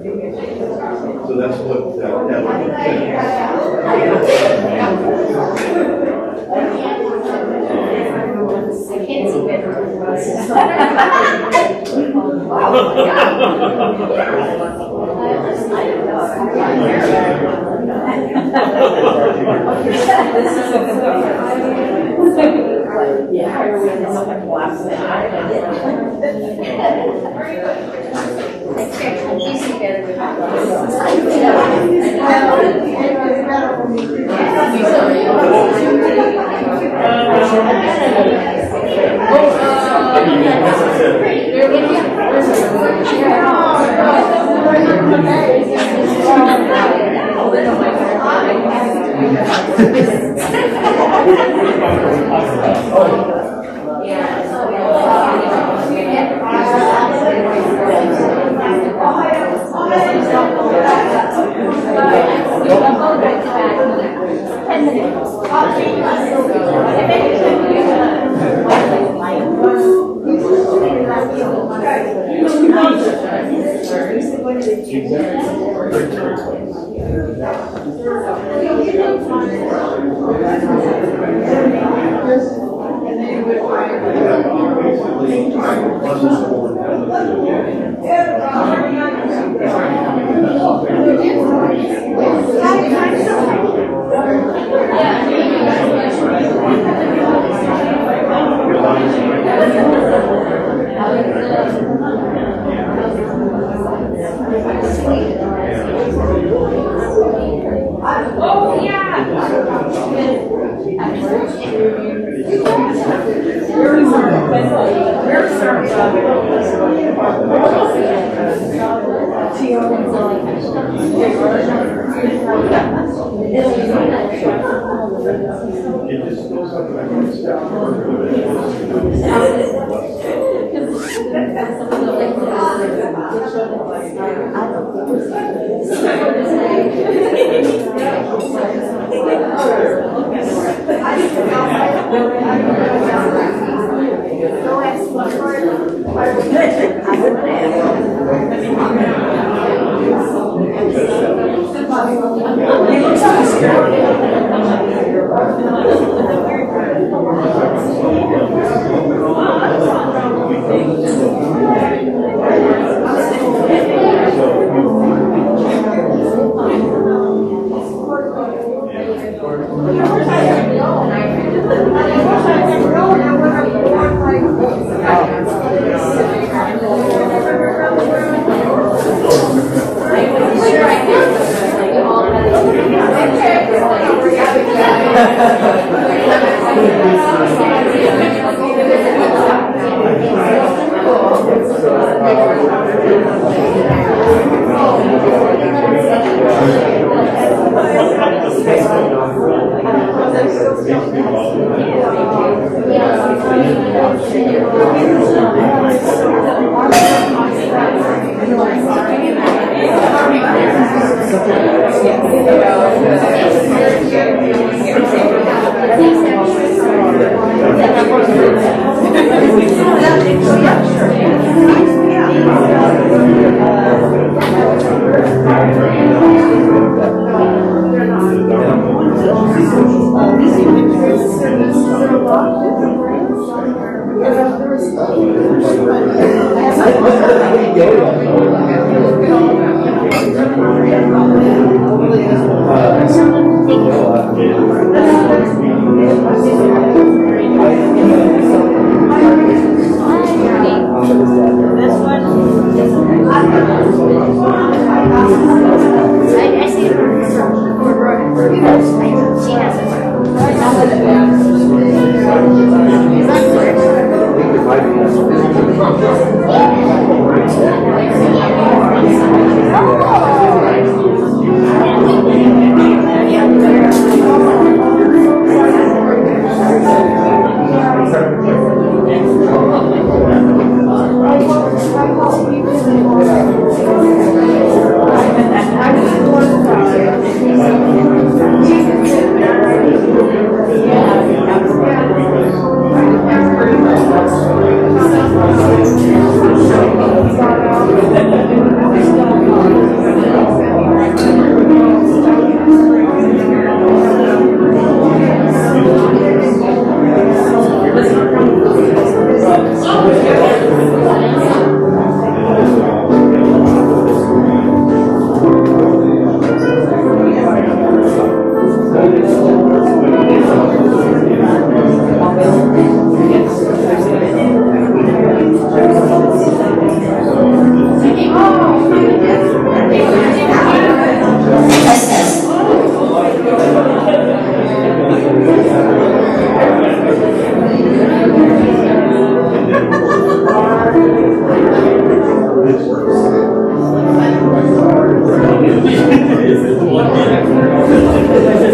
So that's what that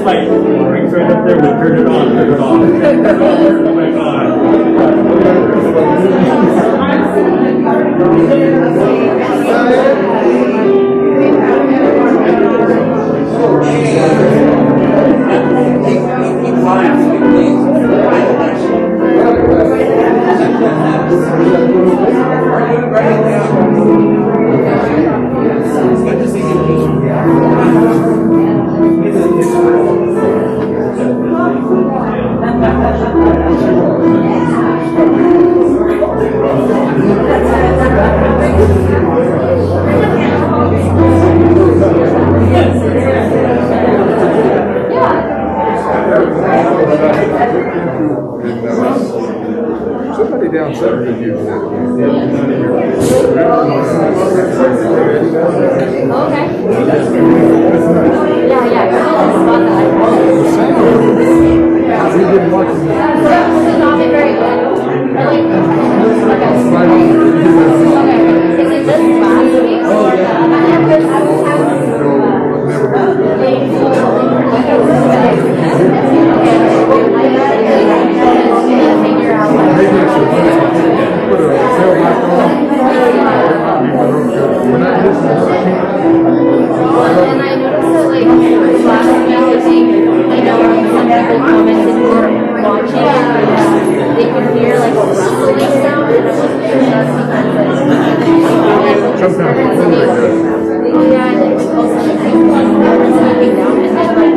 like rings right up there, but turn it on, turn it off. Oh my god. Somebody downstairs is using that. Okay. Yeah, yeah. We didn't watch it. It's not been very good. Okay. Okay. Is it this last week or figure out what and I noticed that like last week I think I know some people commented were watching and they could hear like a rustling sound and I wasn't sure if that's because yeah, and it was also like sleeping down and then like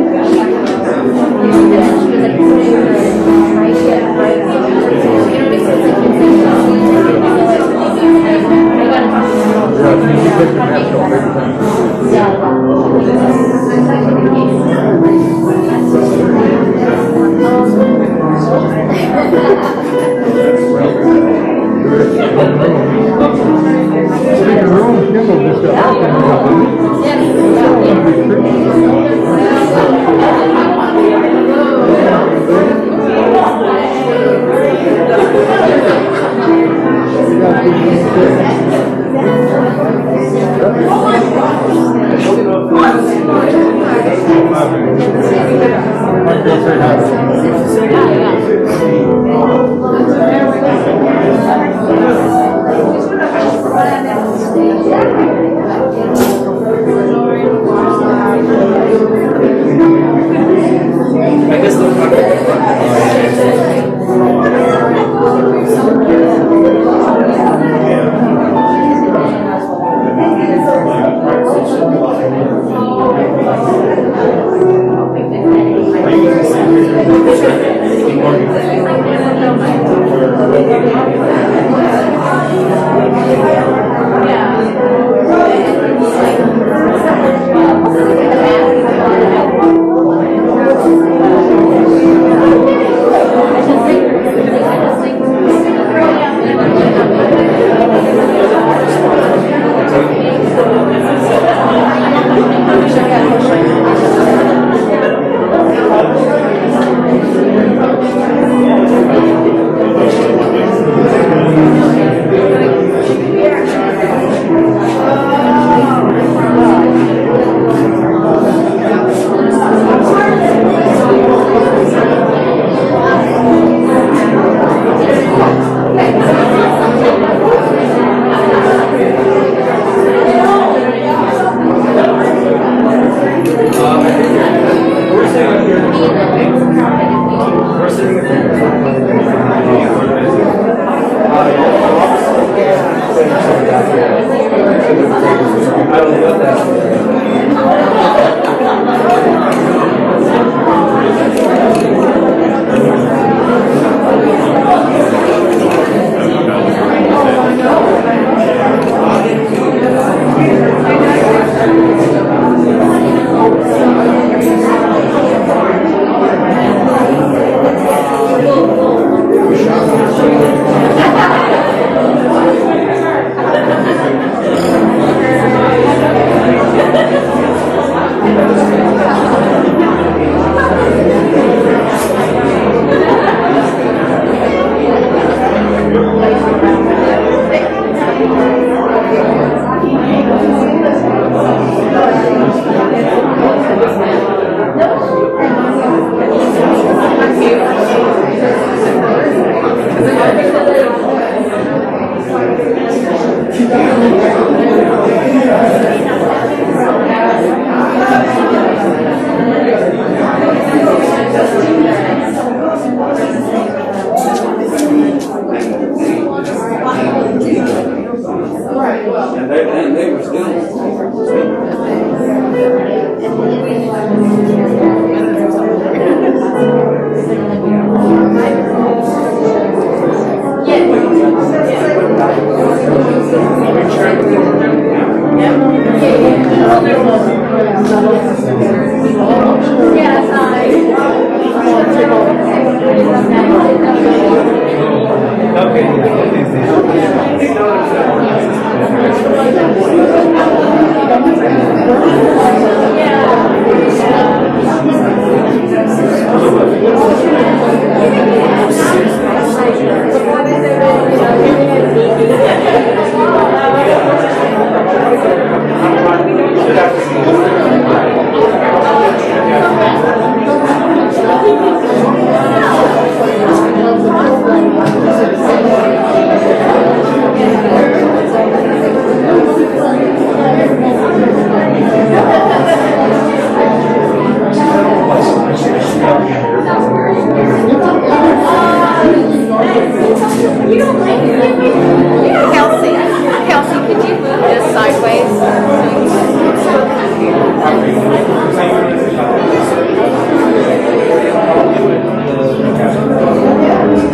Kelsey, could you move this sideways?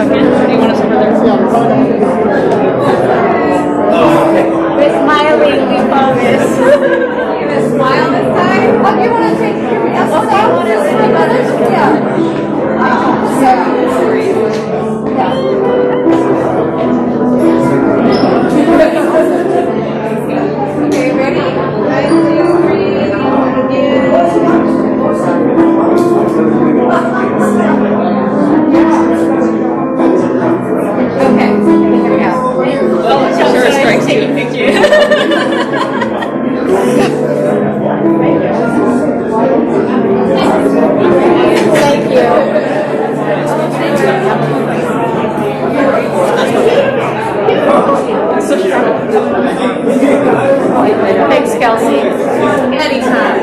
Okay, do you want us further? We're smiling, we promise. You gonna smile this time? What, you wanna take your want to see my others? Okay, ready? 1, 2, 3, okay, here we go. Oh, it's sure strikes taking pictures. Thank you. Thanks, Kelsey. Anytime.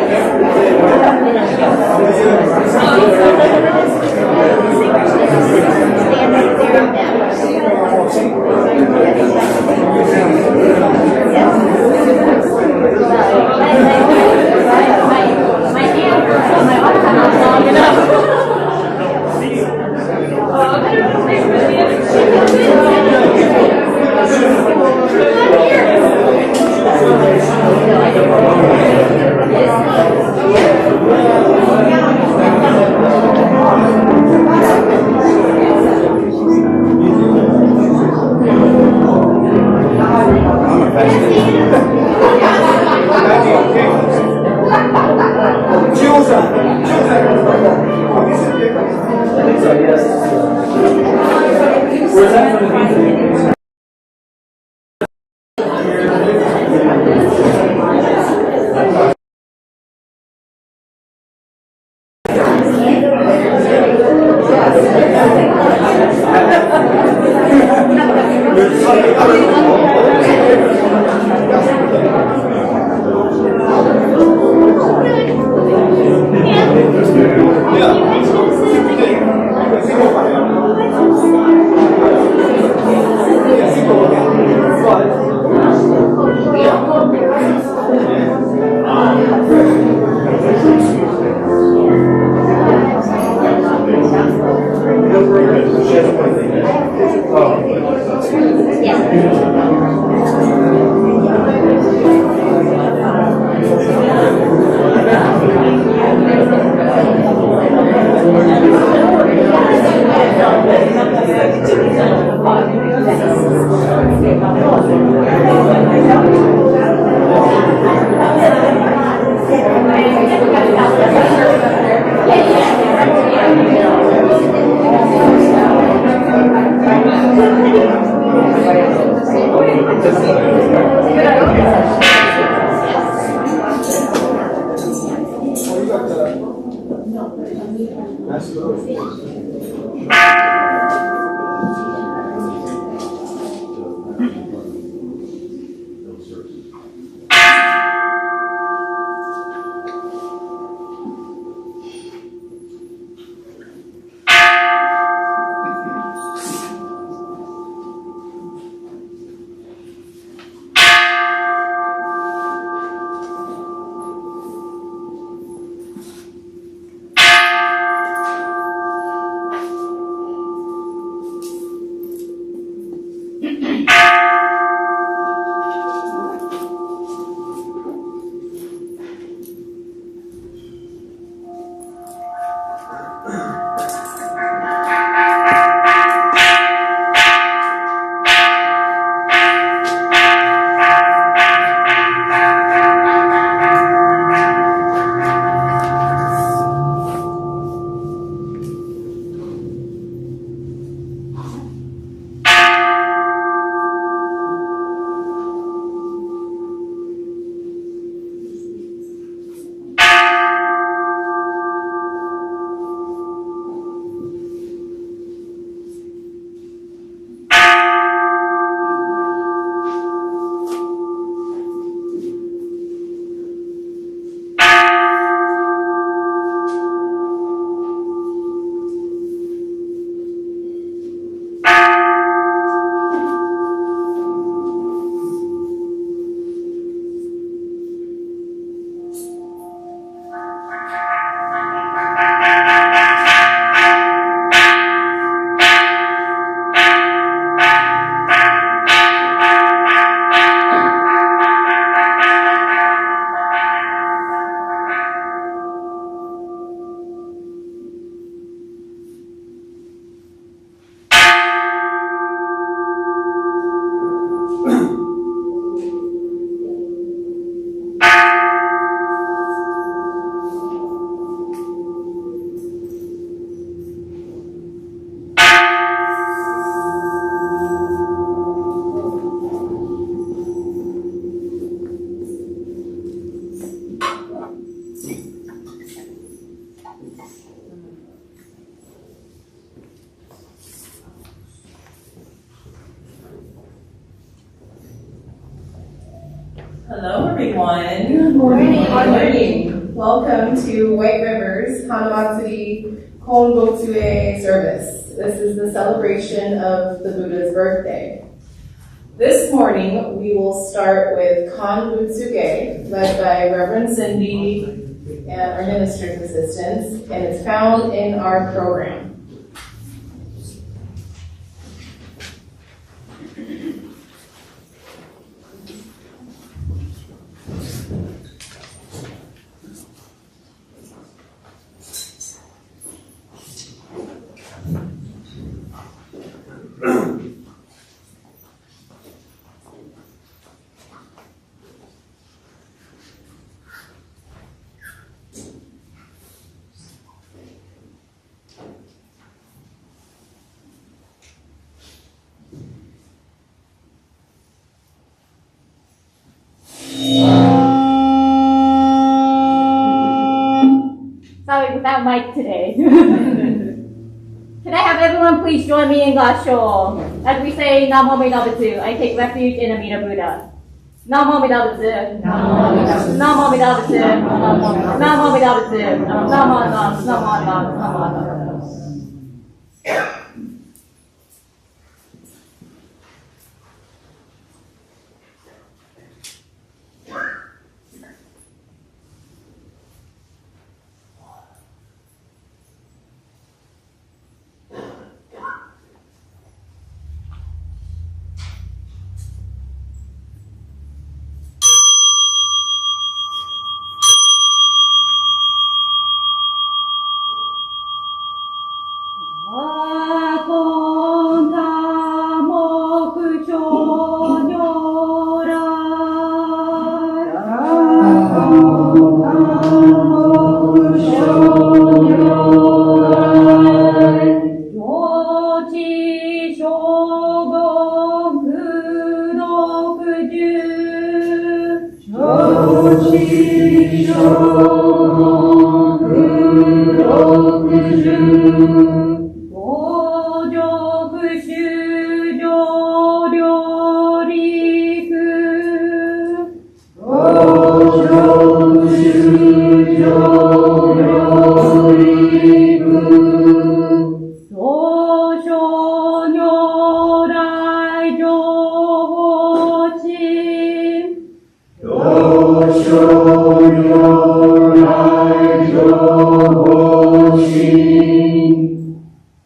morning. Welcome to White River's Hanamatsuri Service. This is the celebration of the Buddha's birthday. This morning, we will start with Kanbutsuge, led by Reverend Cindy and our minister's assistants, and it's found in our program. Sorry, without Mike today. Can I have everyone please join me in Gasho? As we say Namo Midabutsu, I take refuge in Amida Buddha. Namo Midabutsu. Namo Midabutsu. Namo Midabutsu. Namo.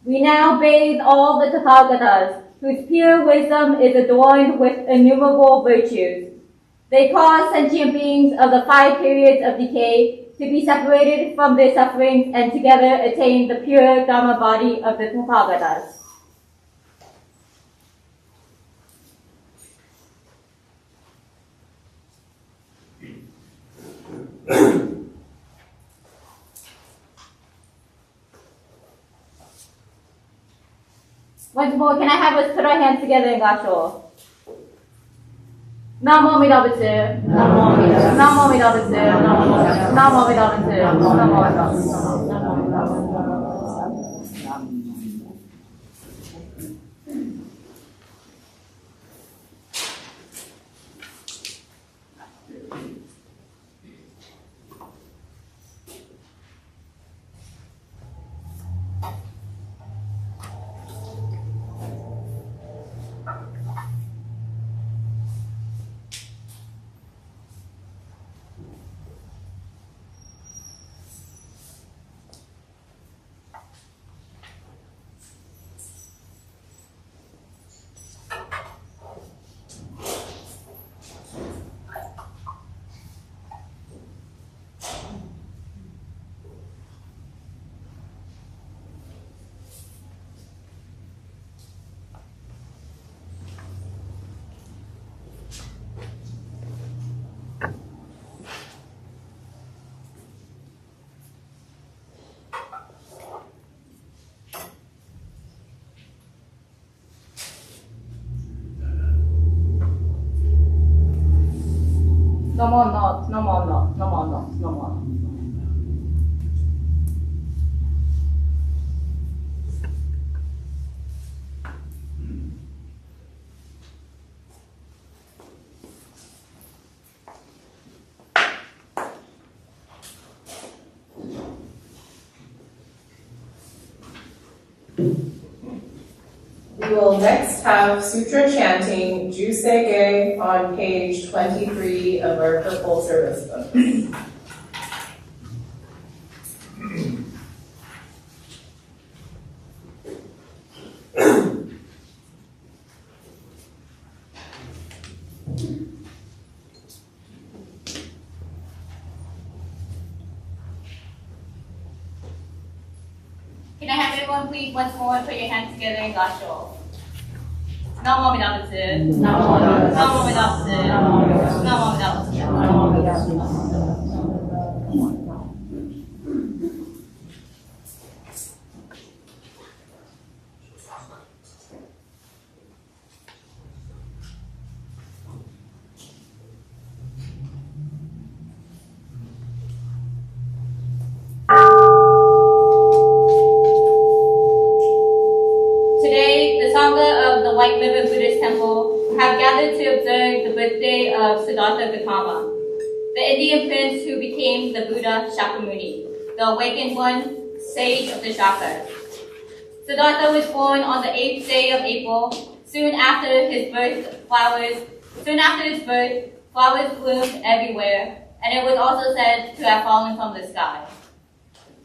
We now bathe all the Tathagatas, whose pure wisdom is adorned with innumerable virtues. They cause sentient beings of the 5 periods of decay to be separated from their sufferings and together attain the pure Dharma body of the Tathagatas. Once more, can I have us put our hands together in Gasho? Namo Midabutsu. Namo Midabutsu. Namo Midabutsu. Namo Midabutsu. Namo Midabutsu. No more knots, no more knots, no more knots, no more knots. will next have sutra chanting Jusege on page 23 of our purple service book. Can I have everyone please once more put your hands together in Gassho? Namo Amitabha. Namo Amitabha. Namo Amitabha. Today, the Sangha of the White River Buddhist Temple have gathered to observe the birthday of Siddhartha Gautama, the Indian prince who became the Buddha Shakyamuni, the awakened one, sage of the Shakas. Siddhartha was born on the 8th day of April. Soon after his birth, flowers bloomed everywhere, and it was also said to have fallen from the sky.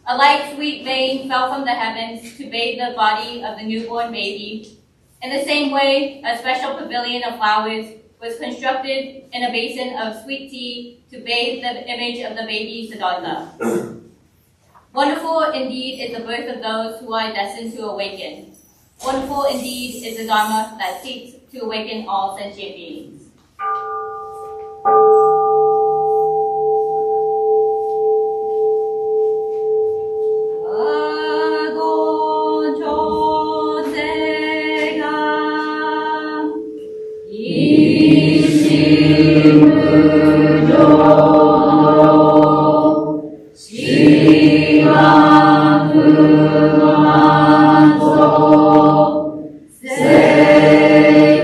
A light, sweet rain fell from the heavens to bathe the body of the newborn baby. In the same way, a special pavilion of flowers was constructed in a basin of sweet tea to bathe the image of the baby Siddhartha. Wonderful indeed is the birth of those who are destined to awaken. Wonderful indeed is the Dharma that seeks to awaken all sentient beings. Say,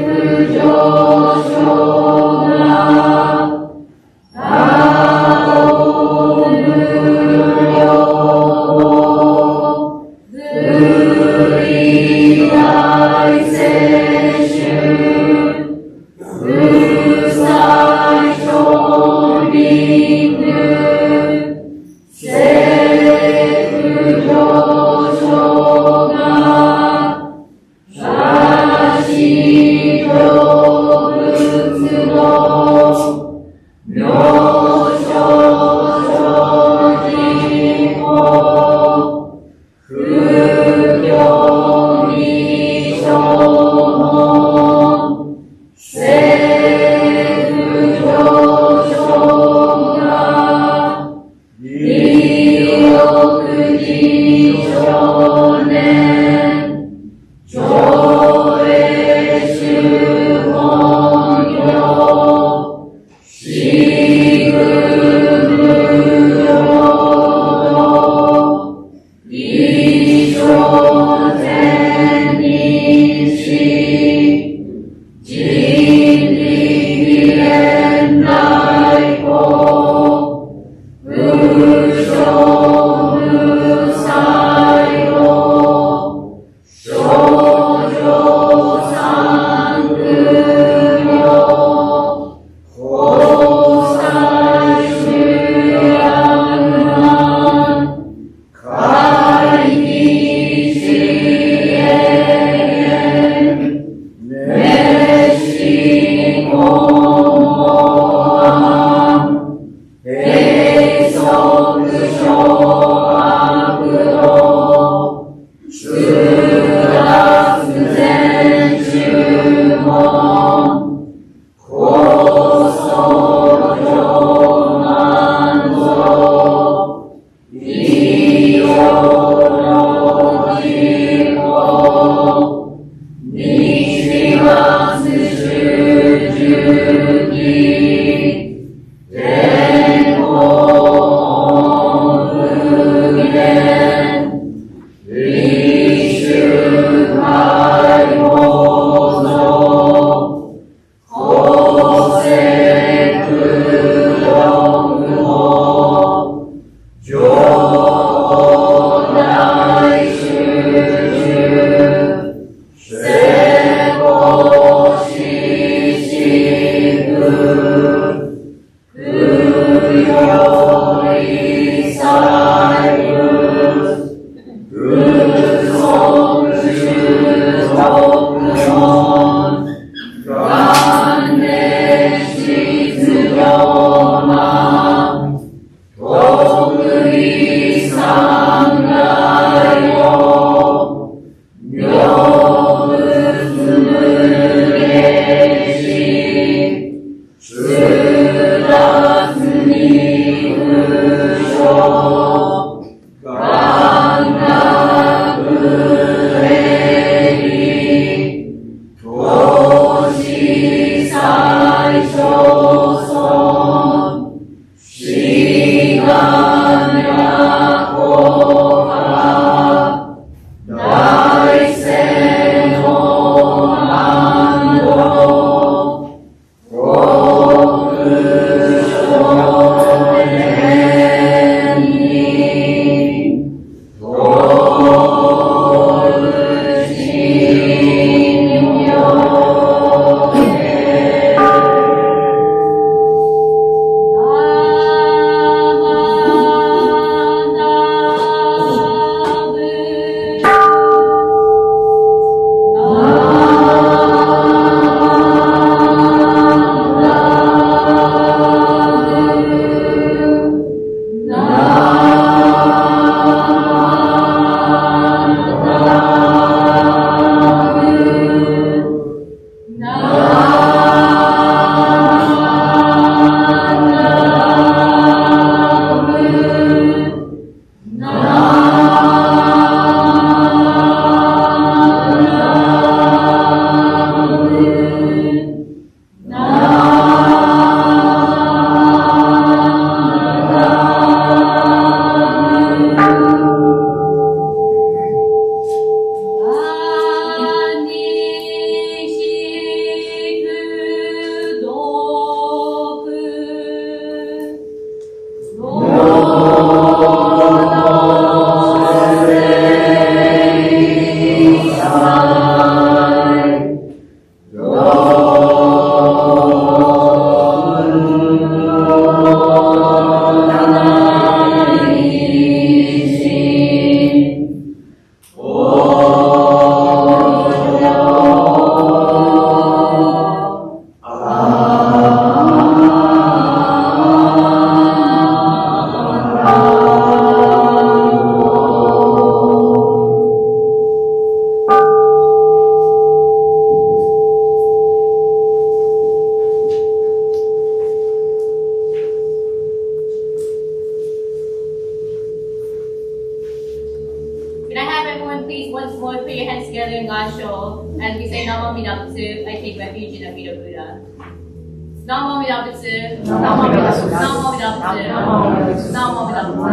please once more put your hands together in God's show as we say Namo Midabutsu, I take refuge in the feet of Buddha. Namo Midabutsu, Namo Midabutsu, Namo Midabutsu, Namo Midabutsu.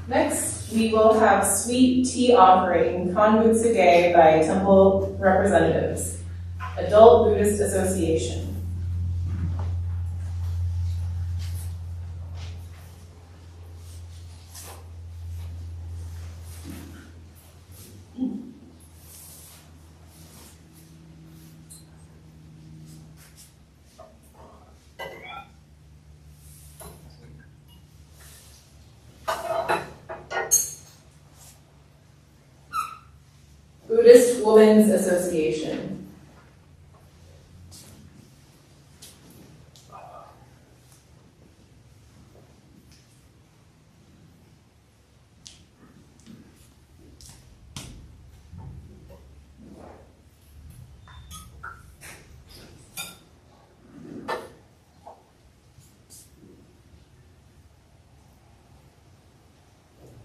Next, we will have sweet tea offering, Kanbutsuge by temple representatives, Adult Buddhist Association. Buddhist Women's Association.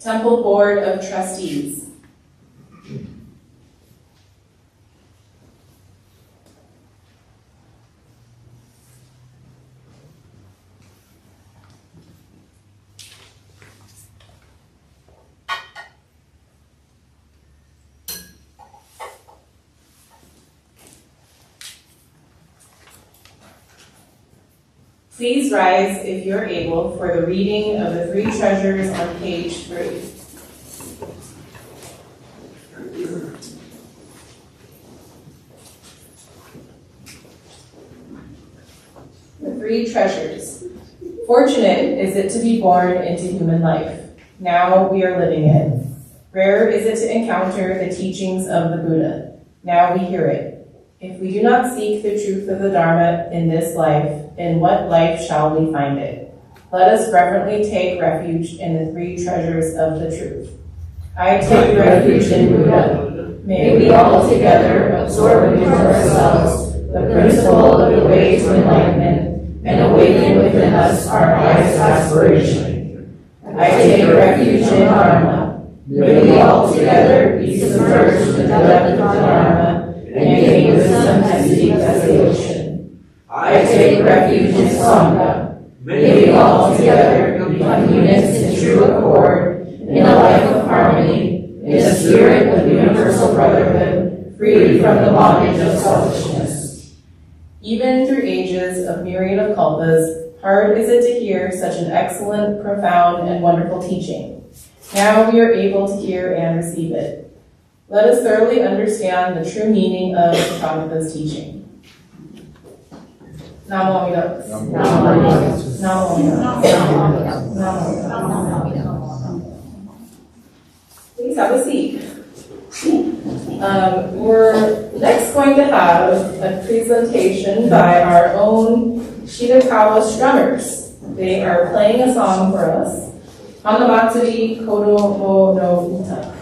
Temple Board of Trustees. Please rise if you're able for the reading of the three treasures on page 3. The three treasures. Fortunate is it to be born into human life. Now we are living it. Rare is it to encounter the teachings of the Buddha. Now we hear it. If we do not seek the truth of the Dharma in this life, in what life shall we find it? Let us reverently take refuge in the three treasures of the truth. I take refuge in Buddha. May we all together absorb into ourselves the principle of the way to enlightenment and awaken within us our highest aspiration. I take refuge in Dharma. May we all together be submerged in the depth of Dharma and gain wisdom as deep as the ocean. I take refuge in Sangha. May we all together become units in true accord, in a life of harmony, in a spirit of universal brotherhood, free from the bondage of selfishness. Even through ages of myriad of kalpas, hard is it to hear such an excellent, profound, and wonderful teaching. Now we are able to hear and receive it. Let us thoroughly understand the true meaning of Tathagata's teaching. Namo Amida Butsu. Namo Amida Butsu. Namo Amida Butsu. Please have a seat. We're next going to have a presentation by our own Shirakawa strummers. They are playing a song for us, Hanamatsuri Kodomo no Uta.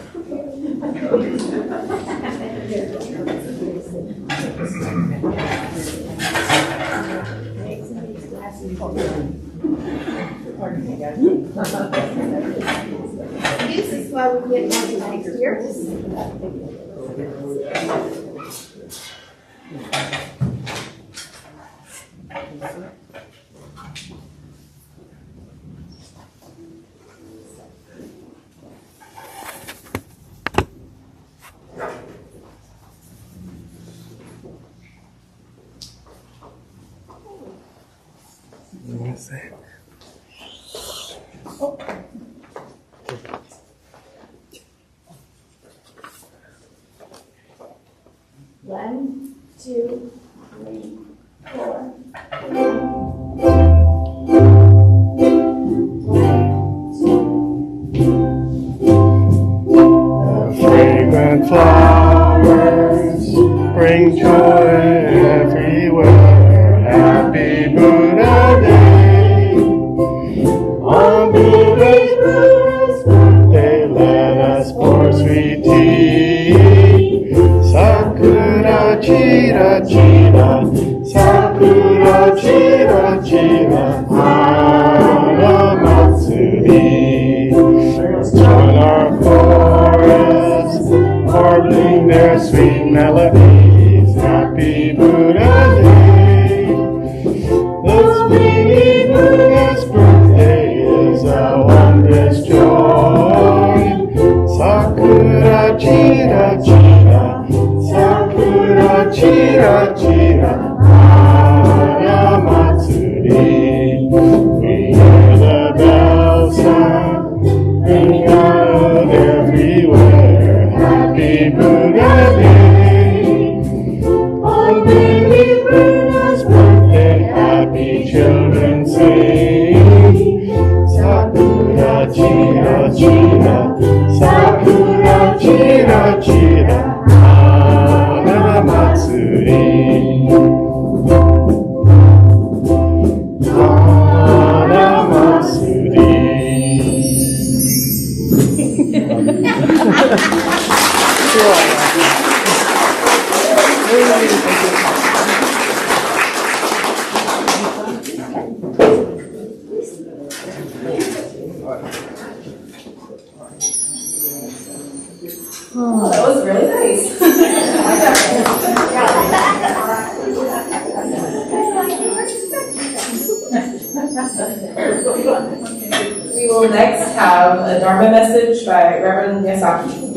This is why we get money next year. One, two, three, 4. Fragrant flowers bring joy everywhere. Happy Buddha Day. On Buddha's birthday, let us pour sweet tea. Sakura sweet melodies. Happy Buddha Day. This baby Buddha's birthday is a wondrous joy. Sakura chira chira, Sakura chira chira, Hanamatsuri. We hear the bells sound, ring out everywhere. Happy Buddha Day. On baby Buddha's birthday, happy children sing. Sakura chira chira, Sakura chira chira, Hanamatsuri. Oh, that was really nice. We will next have a Dharma message by Reverend Yasaki.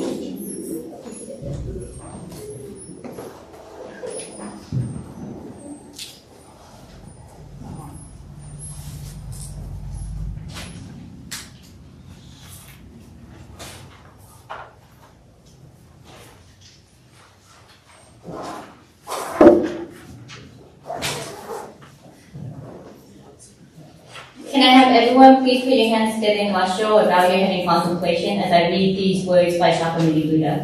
Can I have everyone please put your hands together in Washo or bow your head in contemplation as I read these words by Shakyamuni Buddha.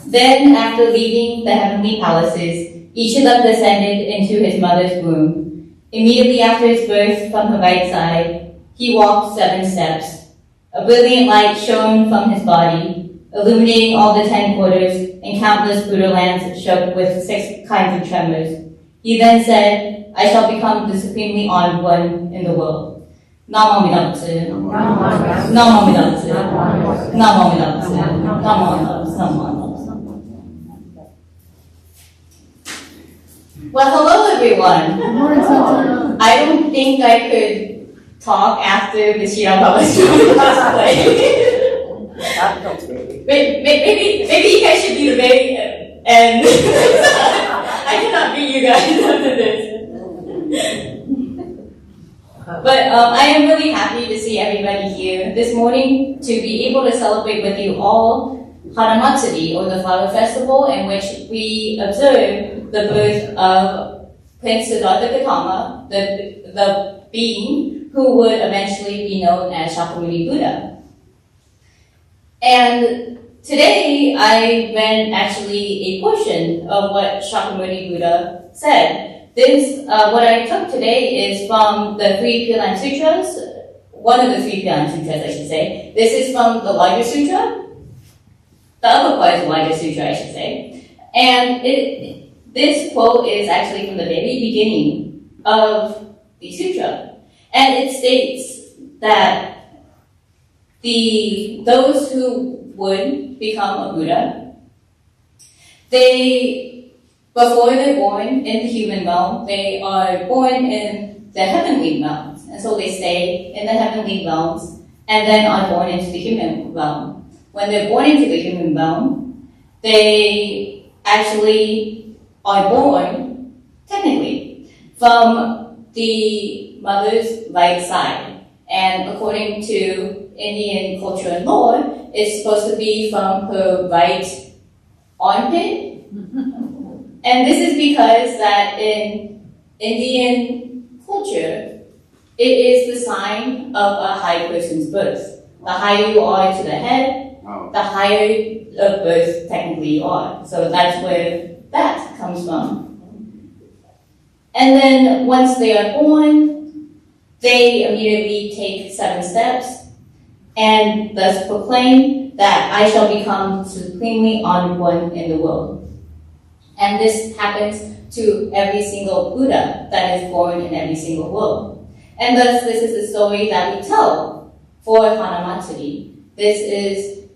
Then, after leaving the heavenly palaces, each of them descended into his mother's womb. Immediately after his birth, from her right side, he walked 7 steps. A brilliant light shone from his body, illuminating all the 10 quarters, and countless Buddha lands shook with 6 kinds of tremors. He then said, I shall become the supremely honored one in the world. Namo Amida Butsu. Namo Amida Butsu. Namo Amida Butsu. Namo Amida Butsu. Namo Amida Butsu. Well, hello everyone. I don't think I could talk after the Shira Public play. Maybe you guys should be the baby and I cannot beat you guys after this. But I am really happy to see everybody here this morning to be able to celebrate with you all Hanamatsuri, or the Flower Festival, in which we observe the birth of Prince Siddhartha Gautama, the being who would eventually be known as Shakyamuni Buddha. And today I read actually a portion of what Shakyamuni Buddha said. What I took today is from the 3 Pure Land Sutras, one of the 3 Pure Land Sutras I should say. This is from the Larger Sutra. The other part is the Larger Sutra I should say. And this quote is actually from the very beginning of the sutra. And it states that those who would become a Buddha, before they're born in the human realm, they are born in the heavenly realms. And so they stay in the heavenly realms and then are born into the human realm. When they're born into the human realm, they actually are born, technically, from the mother's right side. And according to Indian culture and lore, it's supposed to be from her right armpit. And this is because that in Indian culture, it is the sign of a high person's birth. The higher you are to the head, the higher of birth technically you are. So that's where that comes from. And then once they are born, they immediately take 7 steps and thus proclaim that I shall become the supremely honored one in the world. And this happens to every single Buddha that is born in every single world. And thus, this is the story that we tell for Hanamatsuri. This is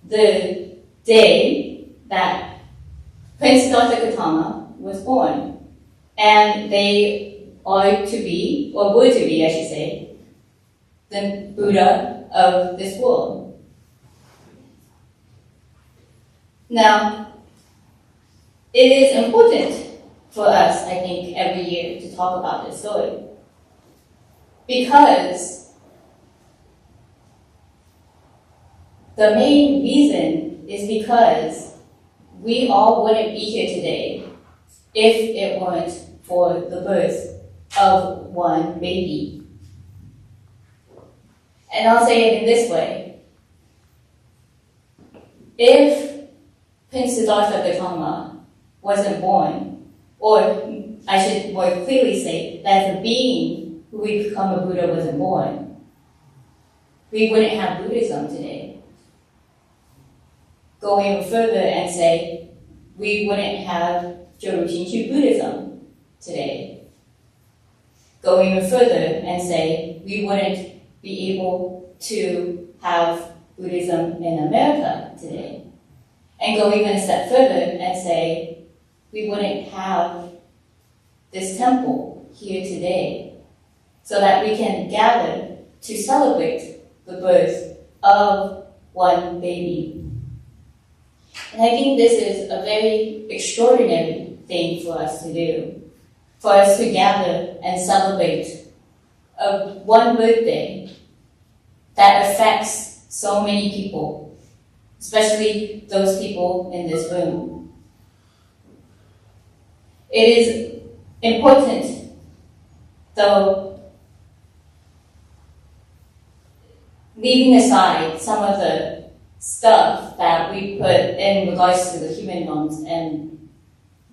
the day that Prince Siddhartha Gautama was born. And they are to be, or were to be, I should say, the Buddha of this world. Now, it is important for us, I think, every year to talk about this story. Because the main reason is because we all wouldn't be here today if it weren't for the birth of one baby. And I'll say it in this way. If Prince Siddhartha Gautama wasn't born, or I should more clearly say that the being who would become a Buddha wasn't born, we wouldn't have Buddhism today. Go even further and say we wouldn't have Jorushinshu Buddhism today. Go even further and say we wouldn't be able to have Buddhism in America today. And go even a step further and say we wouldn't have this temple here today, so that we can gather to celebrate the birth of one baby. And I think this is a very extraordinary thing for us to do, for us to gather and celebrate one birthday that affects so many people, especially those people in this room. It is important, though, leaving aside some of the stuff that we put in regards to the human realms and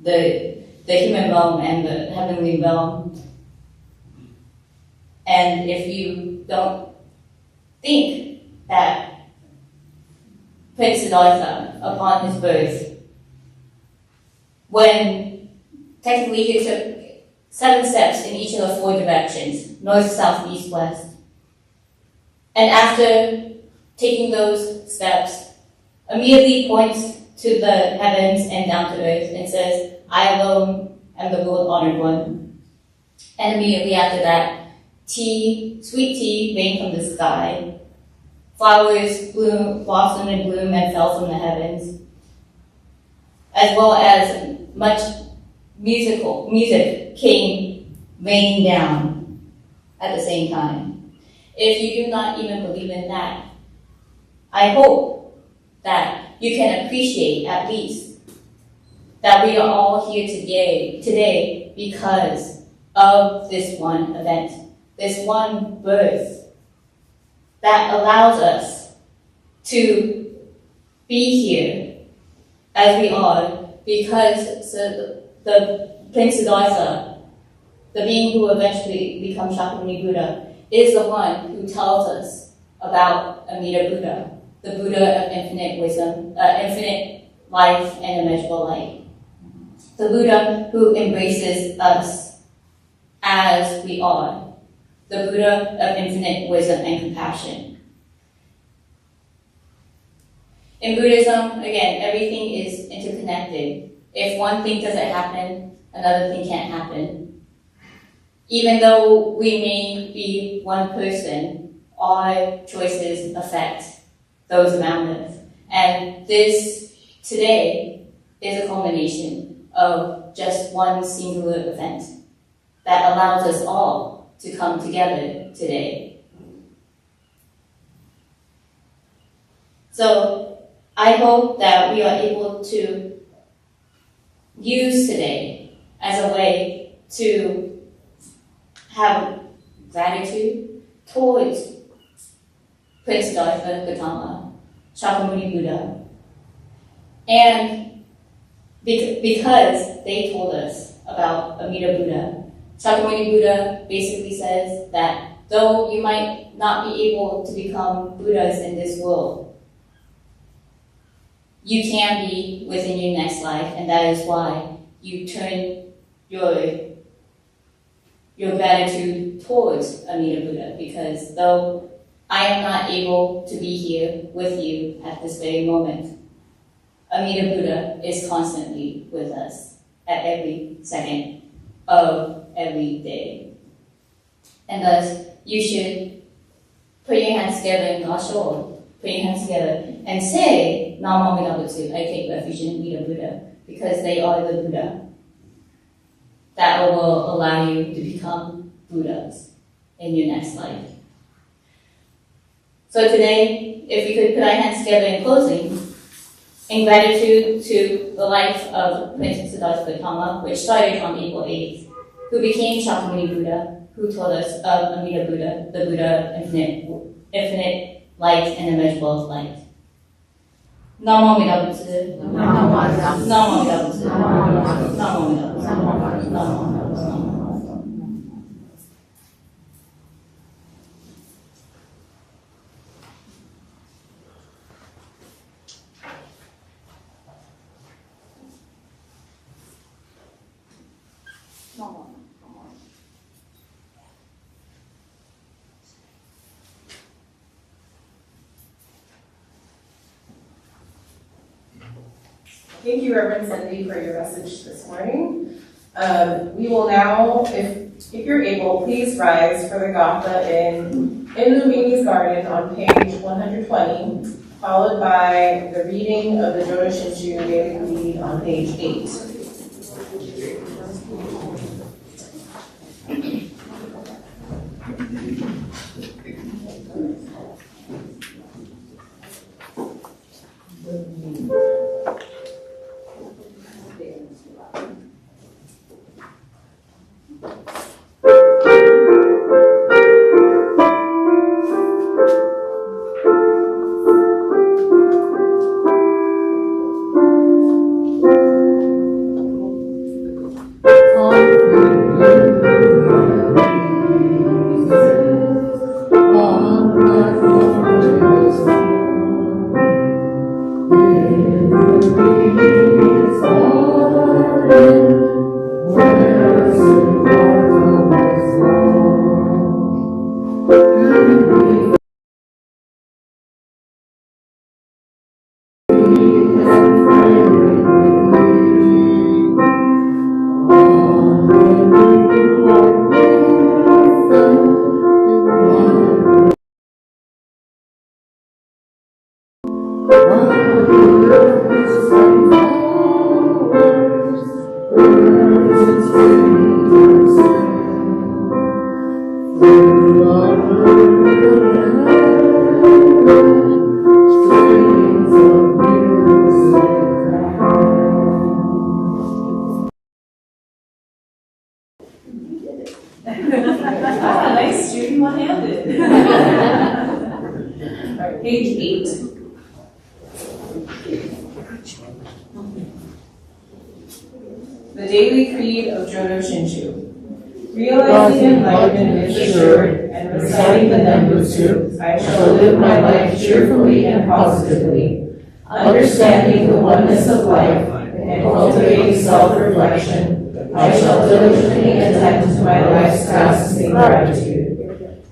the human realm and the heavenly realm. And if you don't think that Prince Siddhartha, upon his birth, when technically he took 7 steps in each of the 4 directions, north, south, east, west, and after taking those steps, immediately points to the heavens and down to earth and says, I alone am the world honored one. And immediately after that, tea, sweet tea rained from the sky, flowers blossomed and bloomed and fell from the heavens, as well as much music came raining down at the same time. If you do not even believe in that, I hope that you can appreciate at least that we are all here today because of this one event, this one birth that allows us to be here as we are because the Prince Siddhartha, the being who eventually becomes Shakyamuni Buddha, is the one who tells us about Amida Buddha, the Buddha of infinite wisdom, infinite life and immeasurable light. The Buddha who embraces us as we are. The Buddha of infinite wisdom and compassion. In Buddhism, again, everything is interconnected. If one thing doesn't happen, another thing can't happen. Even though we may be one person, our choices affect those around us. And this, today, is a culmination of just one singular event that allows us all to come together today. So, I hope that we are able to use today as a way to have gratitude towards Prince Siddhartha Gautama, Shakyamuni Buddha, and because they told us about Amida Buddha. Shakyamuni Buddha basically says that though you might not be able to become Buddhas in this world, you can be within your next life, and that is why you turn your your gratitude towards Amida Buddha, because though I am not able to be here with you at this very moment, Amida Buddha is constantly with us at every second of every day. And thus, you should put your hands together in Gasho, put your hands together and say, Namo Amida Butsu, I take refuge in Amida Buddha, because they are the Buddha. That will allow you to become Buddhas in your next life. So today, if we could put our hands together in closing, in gratitude to the life of Prince Siddhartha Gautama, which started on April 8th, who became Shakyamuni Buddha, who told us of Amida Buddha, the Buddha, infinite light and immeasurable light. Namo Amida Butsu. Namo Amida Butsu. Namo Amida Butsu. Namo Amida Butsu. Thank you, Reverend Cindy, for your message this morning. We will now, if you're able, please rise for the Gatha in Lumini's Garden on page 120, followed by the reading of the Jodo Shinshu Daily Read on page 8. Nice shooting one-handed. All right, page 8. The Daily Creed of Jodo Shinshu. Realizing enlightenment is assured, and reciting the Nembutsu, I shall live my life cheerfully and positively, understanding the oneness of life and cultivating self-reflection. I shall diligently attend to my life's tasks in gratitude.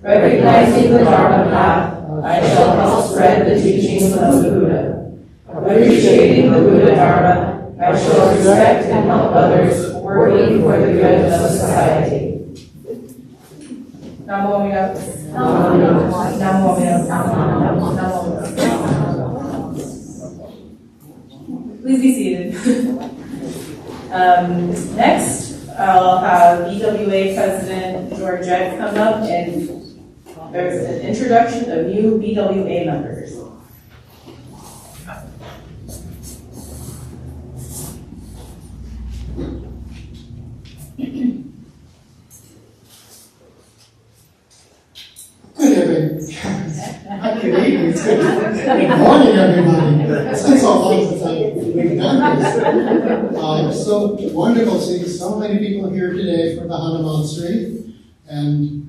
Recognizing the Dharma path, I shall help spread the teachings of the Buddha. Appreciating the Buddha Dharma, I shall respect and help others, working for the good of society. Namo Amida Butsu. Namo Amida Butsu. Please be seated. Next, I'll have BWA President Georgette come up, and there's an introduction of new BWA members. Good evening. Good morning, everybody. It's been so long since we've done this. It's so wonderful seeing so many people here today for the Hanamatsuri. And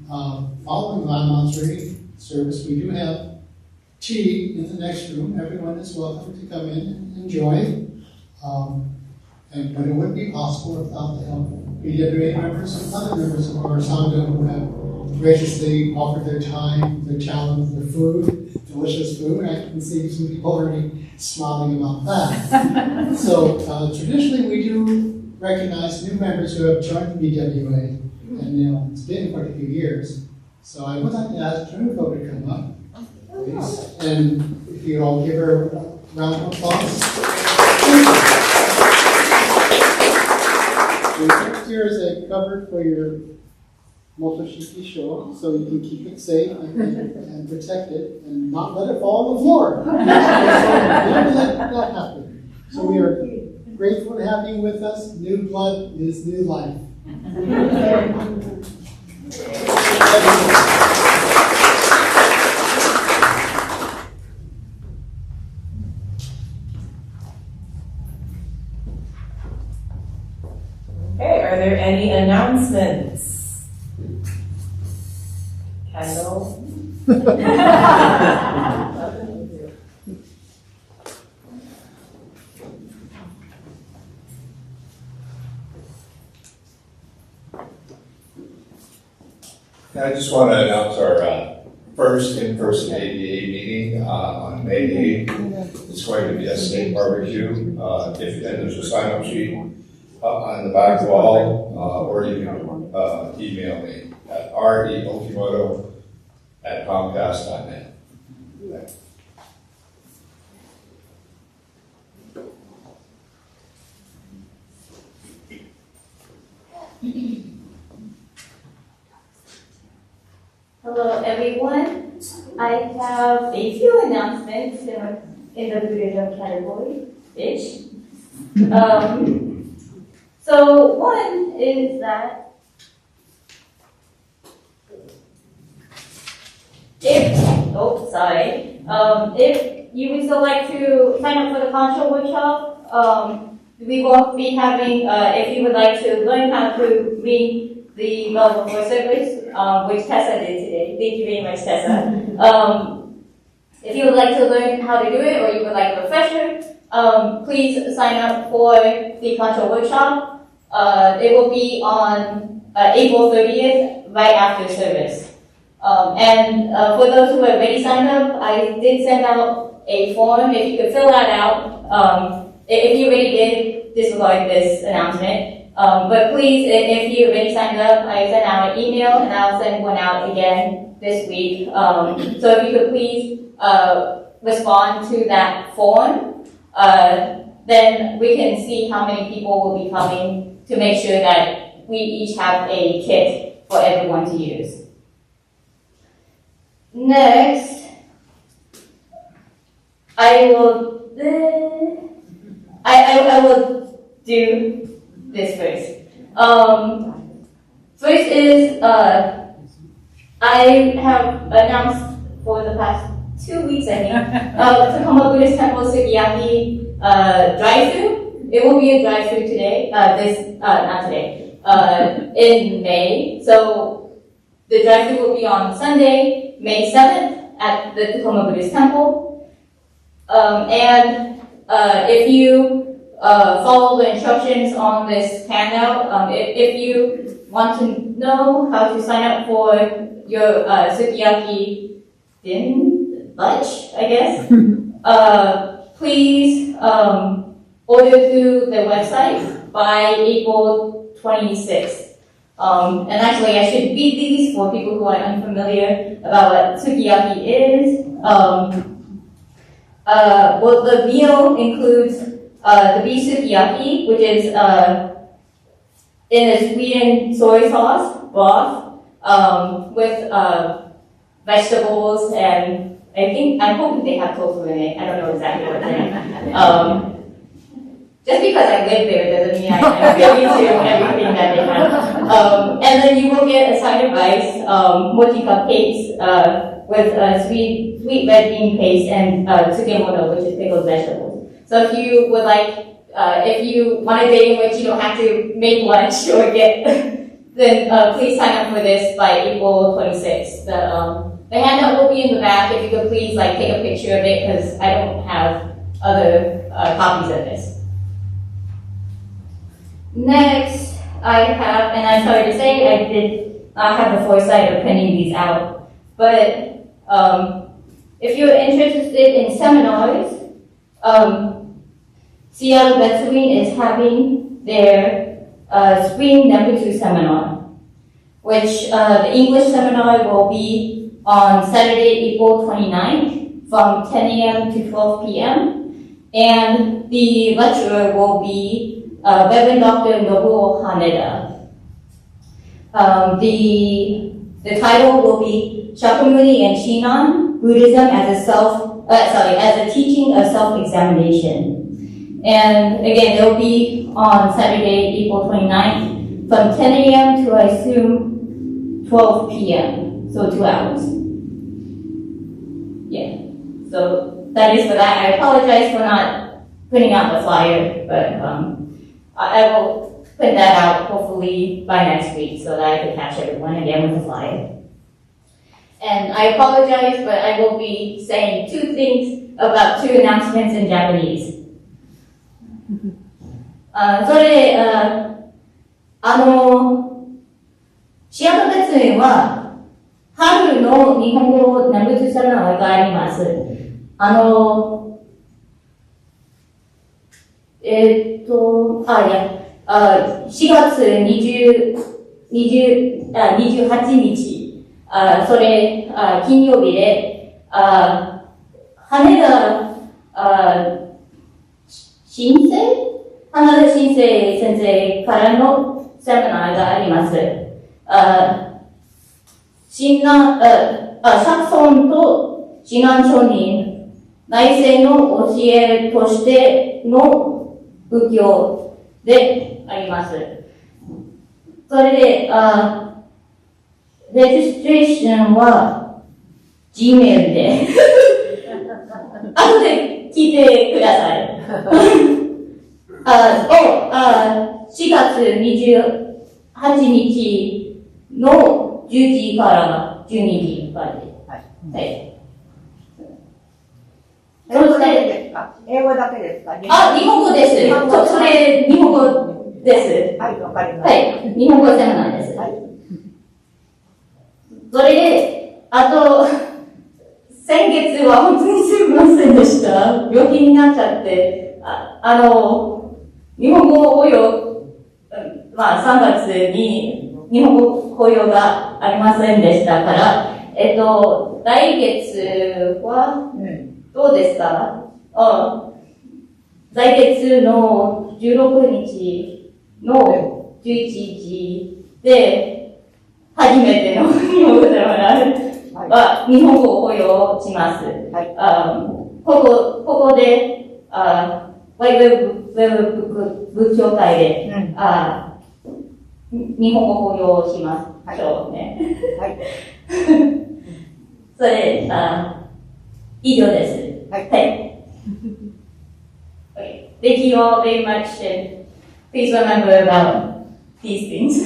following the Hanamatsuri service, we do have tea in the next room. Everyone is welcome to come in and enjoy. But it wouldn't be possible without the help of BWA members and other members of our Sangha who have graciously offered their time, their talent, their food, delicious food. I can see some people already smiling about that. So traditionally we do recognize new members who have joined the BWA, and it's been quite a few years. So I would like to ask Juniko to come up, please, and if you all give her a round of applause. Here is a cover for your Motoshiki show, so you can keep it safe and protect it and not let it fall on the floor. Don't let that happen. So we are grateful to have you with us. New blood is new life. Okay, are there any announcements? Kendall? I just want to announce our first in-person ADA meeting on May 8th. It's going to be a steak barbecue. And there's a sign-up sheet on the back wall, or you can email me at reokimoto@comcast.net. Hello everyone. I have a few announcements in the Buddhism category, ish. So one is that if you would still like to sign up for the Concho workshop, we will be having, if you would like to learn how to read the Hanamatsuri Service, which Tessa did today. Thank you very much, Tessa. If you would like to learn how to do it, or you would like a refresher, please sign up for the Concho workshop. It will be on April 30th, right after service. For those who have already signed up, I did send out a form. If you could fill that out, if you already did, disregard this announcement. But please, if you already signed up, I sent out an email, and I'll send one out again this week. So if you could please respond to that form, then we can see how many people will be coming to make sure that we each have a kit for everyone to use. Next, I will do this first. First is, I have announced for the past 2 weeks, I think, Takoma Buddhist Temple Sukiyaki drive-thru. It will be a drive-thru today, in May. So the drive-thru will be on Sunday, May 7th at the Takoma Buddhist Temple. If you follow the instructions on this handout, if you want to know how to sign up for your Sukiyaki lunch, I guess, please order through the website by April 26th. And actually, I should read these for people who are unfamiliar about what Sukiyaki is. Well, the meal includes the beef sukiyaki, which is in a sweet and soy sauce broth with vegetables, and I'm hoping they have tofu in it. I don't know exactly what's in it. Just because I live there doesn't mean I'm privy to everything that they have. And then you will get a side of rice, mochi cupcakes with sweet red bean paste, and tsukemono, which is pickled vegetables. So if you would like, if you want a day in which you don't have to make lunch or get, then please sign up for this by April 26th. The handout will be in the back. If you could please take a picture of it, because I don't have other copies of this. Next, I have, and I'm sorry to say, I did not have the foresight of printing these out. But if you're interested in seminars, Seattle Betsuin is having their spring number 2 seminar, which the English seminar will be on Saturday, April 29th from 10 a.m. to 12 p.m. And the lecturer will be Reverend Dr. Nobuo Haneda. The title will be Shakyamuni and Shinran, Buddhism as a teaching of self-examination. And again, it will be on Saturday, April 29th from 10 a.m. to, I assume, 12 p.m. So 2 hours. Yeah. So that is for that. I apologize for not putting out the flyer, but I will put that out hopefully by next week so that I can catch everyone again with the flyer. And I apologize, but I will be saying 2 things about 2 announcements in Japanese. シアトル別園は春の日本語ナムツセミナーがあります。4月28日、金曜日で、羽田新生先生からのセミナーがあります。釈尊と親鸞上人、内政の教えとしての仏教であります。それで、レジストレーションは Gmail で後で聞いてください。4月28日の10時から12時まで。はい。英語だけですか？日本語です。それ、日本語です。はい、わかりました。はい。日本語セミナーです。はい。それで、あと、先月は本当にすみませんでした。病気になっちゃって、日本語法要、3月に日本語法要がありませんでしたから、来月は、どうですか？来月の16日の11時で、初めての日本語セミナーは日本語を保養します。ここで、ワイブ仏教会で、日本語を保養しましょうね。はい。それ、以上です。はい。Okay. Thank you all very much, and please remember about these things.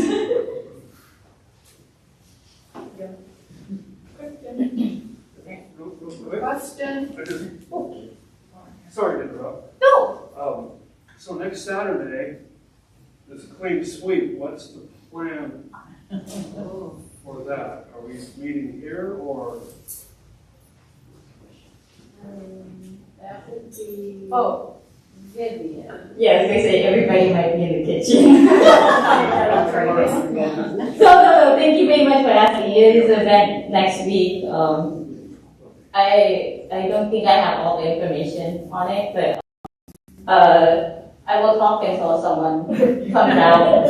Question? Sorry to interrupt. No. So next Saturday is a clean sweep. What's the plan for that? Are we meeting here or? That would be. Yeah, I was going to say everybody might be in the kitchen. No, thank you very much for asking. It is an event next week. I don't think I have all the information on it, but I will talk until someone comes out.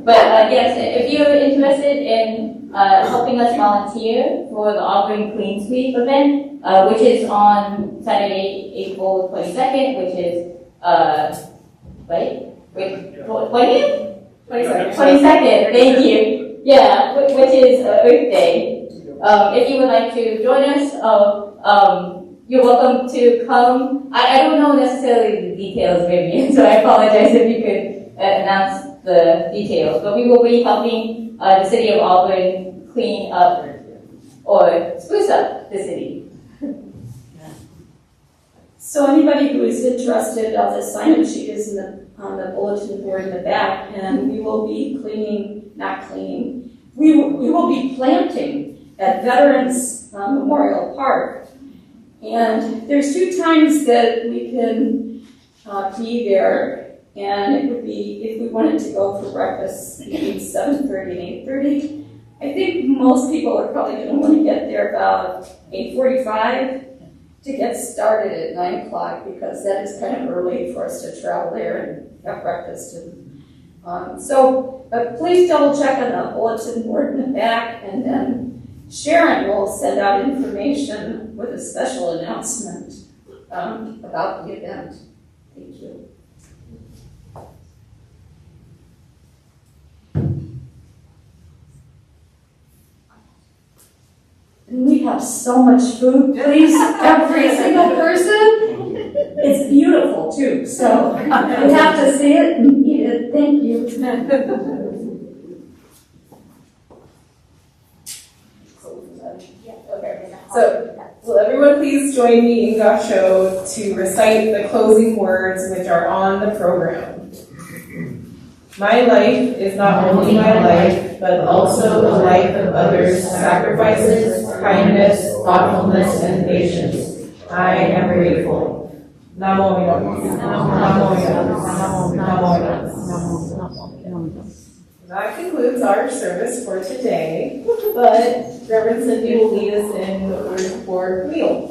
But yes, if you're interested in helping us volunteer for the Auburn Clean Sweep event, which is on Saturday, April 22nd, which is, 20th? 22nd, thank you. Yeah, which is Earth Day. If you would like to join us, you're welcome to come. I don't know necessarily the details, Vivian, so I apologize if you could announce the details. But we will be helping the city of Auburn clean up or spruce up the city. So anybody who is interested, the sign-up sheet is on the bulletin board in the back, and we will be we will be planting at Veterans Memorial Park. And there's 2 times that we can be there, and it would be, if we wanted to go for breakfast, between 7:30 and 8:30. I think most people are probably going to want to get there about 8:45 to get started at 9 o'clock, because that is kind of early for us to travel there and have breakfast. But please double check on the bulletin board in the back, and then Sharon will send out information with a special announcement about the event. Thank you. And we have so much food, please, every single person. It's beautiful too, so you have to see it and eat it. Thank you. Okay, so will everyone please join me in Gasho to recite the closing words which are on the program. My life is not only my life, but also the life of others' sacrifices, kindness, thoughtfulness, and patience. I am grateful. Namo Amida. Namo Amida. Namo Amida. That concludes our service for today, but Reverend Cindy will lead us in the word for meal.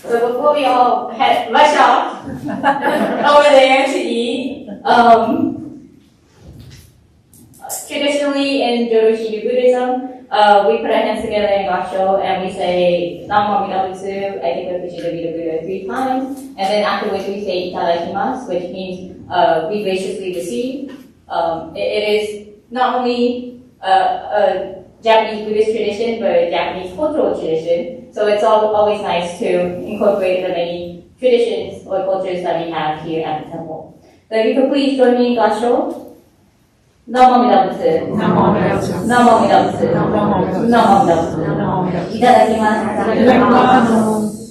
So before we all rush off over there to eat, traditionally in Jodo Buddhism, we put our hands together in Gasho and we say Namo Amida Butsu, I think we should be the Buddha 3 times, and then afterwards we say Itadakimasu, which means we graciously receive. It is not only a Japanese Buddhist tradition, but a Japanese cultural tradition. So it's always nice to incorporate the many traditions or cultures that we have here at the temple. So if you could please join me in Gasho. Namo Amida Butsu. Namo Amida Butsu. Namo Amida Butsu. Namo Amida Butsu. Itadakimasu.